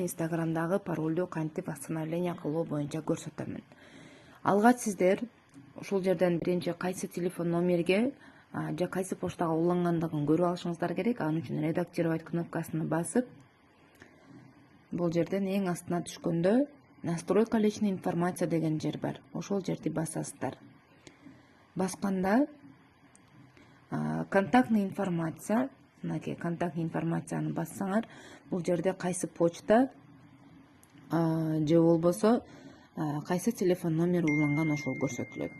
Instagramдагы паролду кантип восстановление кылуу боюнча көрсөтөмүн. Алгач сиздер ушул жерден биринчи кайсы телефон номерге же кайсы поштага улангандыгын көрүп алышыңыздар керек. Анын үчүн редактировать кнопкасына басып, бул жерден эң астына түшкөндө настройка личной информация деген жер бар. Ошол жерди басасыздар. Басканда контактный информация, мынакей контактный информацияны бассаңар, бул жерде кайсы почта же болбосо кайсы телефон номери уланган ошол көрсөтүлөт.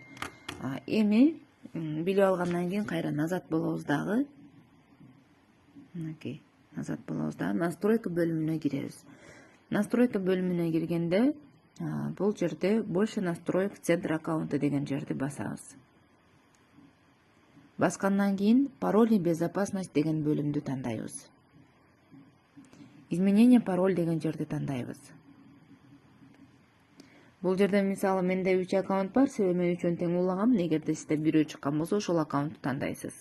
Эми билип алгандан кийин кайра назад болобуз дагы. Мынакей назад болобуз дагы. Настройка бөлүмүнө киребиз. Настройка бөлүмүнө киргенде бул жерде больше настроек в центр аккаунта деген жерди басабыз. Баскандан кийин пароль и безопасность деген бөлүмдү тандайбыз. Изменение пароль деген жерди тандайбыз. Бул жерде мисалы менде 3 аккаунт бар, себеби мен 3-өн тең улагам. Эгерде сизде бирөө чыккан болсо, ошол аккаунтту тандайсыз.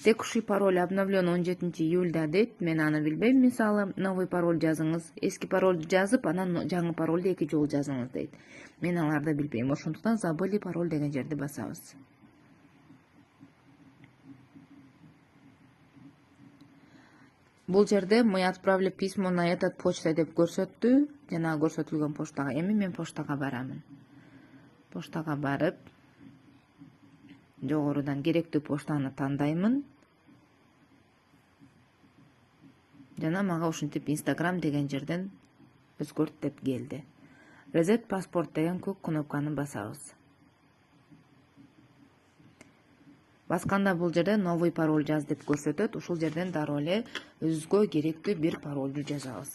Текущий пароль обновлен 17 июльда дейт. Мен аны билбейм. Мисалы, новый пароль жазыңыз. Эски парольду жазып, анан жаңы парольду 2 жолу жазыңыз дейт. Мен аларды билбейм. Ошондуктан забыли пароль деген жерди басабыз. Бул жерде мы отправили письмо на этот почта деп көрсөттү. Жана көрсөтүлгөн поштага. Эми мен поштага барамын. Поштага барып, жогорудан керектүү поштаны тандаймын. Жана мага ушинтип Instagram деген жерден өзгөрт деп келди. Reset паспорт деген көк кнопканы басабыз. Басканда бул жерде новый пароль жаз деп көрсөтөт. Ушул жерден дароо эле өзгө керектүү бир паролду жазабыз.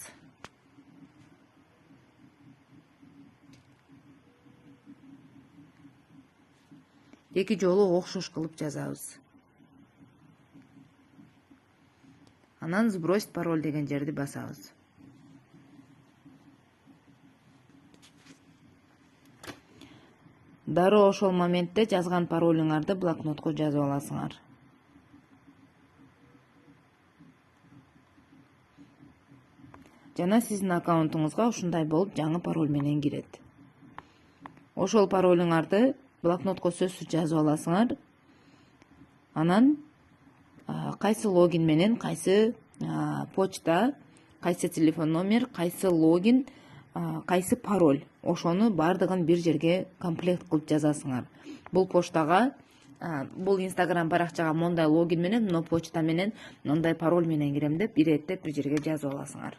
Эки жолу окшош кылып жазабыз. Анан сбросить пароль деген жерди басабыз. Дароо ошол моментте жазган паролуңарды блокнотко жазып аласыңар. Жана сиздин аккаунтуңузга ушундай болуп жаңы пароль менен кирет. Ошол паролуңарды блокнотко сөзсүз жазып аласыңар. Анан кайсы логин менен, кайсы почта, кайсы телефон номер, кайсы логин, кайсы пароль, ошону бардыгын бир жерге комплект кылып жазасыңар. Бул поштага, бул Instagram баракчага мондай логин менен, мына почта менен, мындай пароль менен кирем деп, иреттеп бир жерге жазып аласыңар.